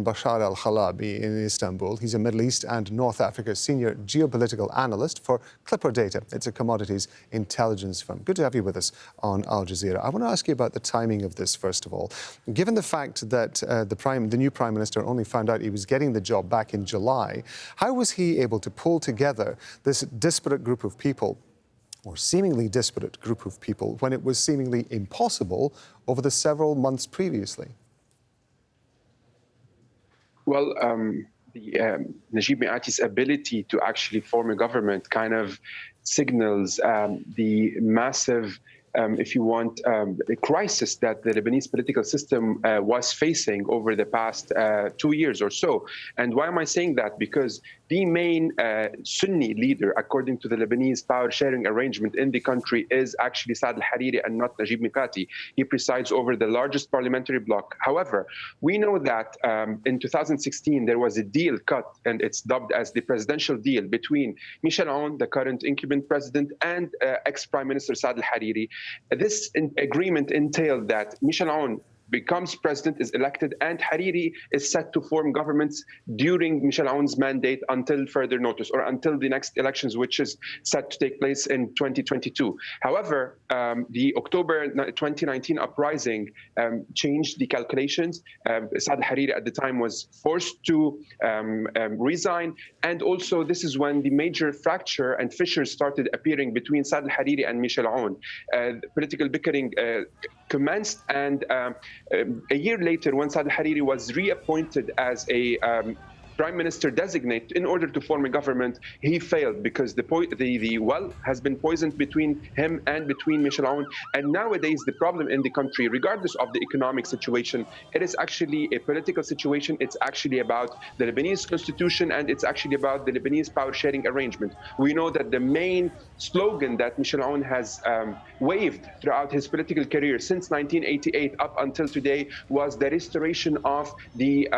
Bashar EL-Halabi in Istanbul. He's a Middle East and North Africa senior geopolitical analyst for Clipper Data. It's a commodities intelligence firm. Good to have you with us on Al Jazeera. I want to ask you about the timing of this, first of all. Given the fact that the new Prime Minister only found out he was getting the job back in July, how was he able to pull together this disparate group of people, or seemingly disparate group of people, when it was seemingly impossible over the several months previously? Well, Najib Mikati's ability to actually form a government kind of signals the massive, if you want, a crisis that the Lebanese political system was facing over the past 2 years or so. And why am I saying that? Because the main Sunni leader, according to the Lebanese power-sharing arrangement in the country, is actually Saad Hariri and not Najib Mikati. He presides over the largest parliamentary bloc. However, we know that in 2016, there was a deal cut, and it's dubbed as the presidential deal between Michel Aoun, the current incumbent president, and ex-Prime Minister Saad Hariri. This agreement entailed that Michel Aoun becomes president, is elected, and Hariri is set to form governments during Michel Aoun's mandate until further notice, or until the next elections, which is set to take place in 2022. However, the October 2019 uprising changed the calculations. Saad Hariri at the time was forced to resign, and also this is when the major fracture and fissures started appearing between Saad Hariri and Michel Aoun. Political bickering commenced, and a year later, when Saad Hariri was reappointed as a Prime Minister designate in order to form a government, he failed because the well has been poisoned between him and between Michel Aoun. And nowadays, the problem in the country, regardless of the economic situation, it is actually a political situation. It's actually about the Lebanese constitution, and it's actually about the Lebanese power-sharing arrangement. We know that the main slogan that Michel Aoun has waved throughout his political career since 1988 up until today was the restoration of the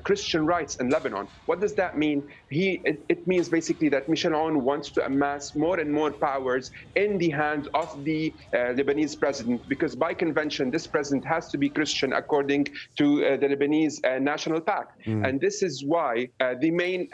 Christian rights in Lebanon. What does that mean? It means basically that Michel Aoun wants to amass more and more powers in the hands of the Lebanese president, because by convention, this president has to be Christian according to the Lebanese National Pact. And this is why the main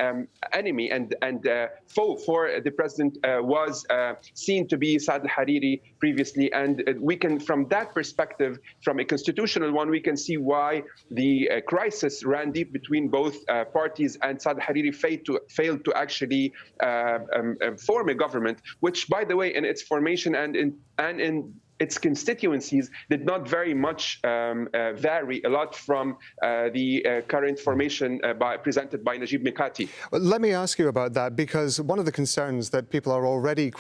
enemy and foe for the president was seen to be Saad Hariri previously. And we can, from that perspective, from a constitutional one, we can see why the crisis ran deep between both parties, and Saad Hariri failed to actually form a government, which, by the way, in its formation and in its constituencies did not very much vary a lot from the current formation presented by Najib Mikati. Well, let me ask you about that, because one of the concerns that people are already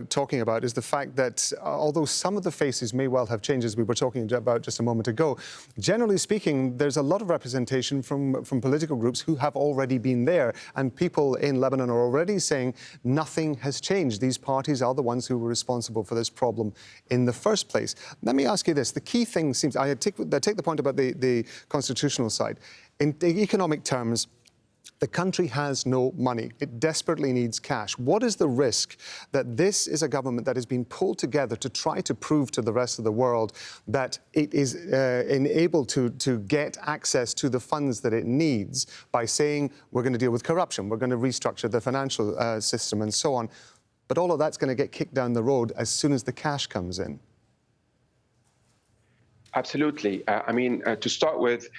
talking about is the fact that although some of the faces may well have changed, as we were talking about just a moment ago, generally speaking, there's a lot of representation from political groups who have already been there, and people in Lebanon are already saying nothing has changed. These parties are the ones who were responsible for this problem in the first place. Let me ask you this. The key thing seems, I take the point about the constitutional side. In economic terms, the country has no money. It desperately needs cash. What is the risk that this is a government that has been pulled together to try to prove to the rest of the world that it is enabled to get access to the funds that it needs by saying we're going to deal with corruption, we're going to restructure the financial system and so on, but all of that's going to get kicked down the road as soon as the cash comes in? Absolutely. I mean, to start with,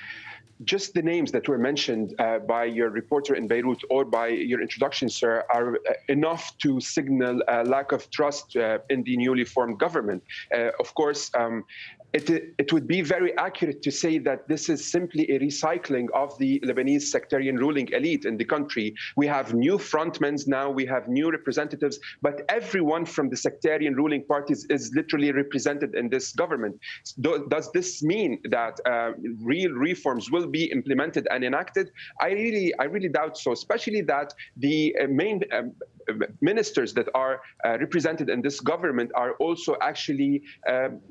just the names that were mentioned by your reporter in Beirut or by your introduction, sir, are enough to signal a lack of trust in the newly formed government. Of course, it would be very accurate to say that this is simply a recycling of the Lebanese sectarian ruling elite in the country. We have new frontmen now, we have new representatives, but everyone from the sectarian ruling parties is literally represented in this government. Does this mean that real reforms will be implemented and enacted? I really doubt so, especially that the main ministers that are represented in this government are also actually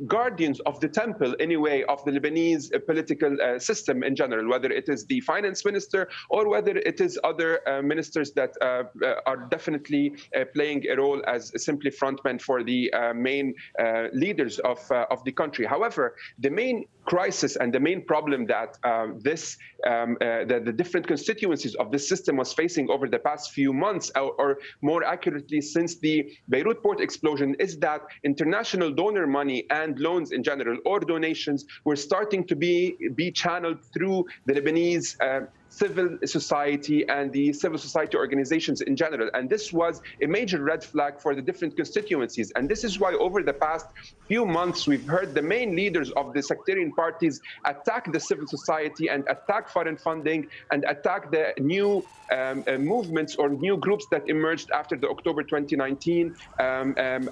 guardians of the temple, anyway, of the Lebanese political system in general, whether it is the finance minister or whether it is other ministers that are definitely playing a role as simply frontmen for the main leaders of the country. However, the main crisis and the main problem that the different constituencies of this system was facing over the past few months, or more accurately, since the Beirut port explosion, is that international donor money and loans in general, or donations, were starting to be channeled through the Lebanese civil society and the civil society organizations in general. And this was a major red flag for the different constituencies. And this is why over the past few months, we've heard the main leaders of the sectarian parties attack the civil society and attack foreign funding and attack the new movements or new groups that emerged after the October 2019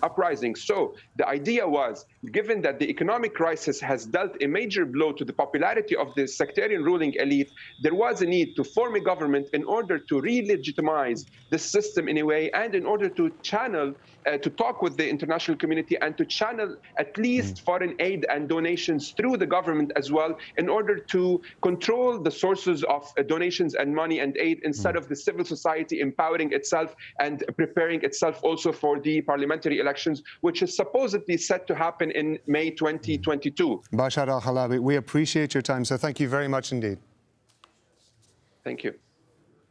uprising. So the idea was, given that the economic crisis has dealt a major blow to the popularity of the sectarian ruling elite, there was a need to form a government in order to re-legitimize the system in a way, and in order to channel, to talk with the international community and to channel at least foreign aid and donations through the government as well, in order to control the sources of donations and money and aid, instead of the civil society empowering itself and preparing itself also for the parliamentary elections, which is supposedly set to happen in May 2022. Bashar al-Halabi, we appreciate your time, so thank you very much indeed. Thank you.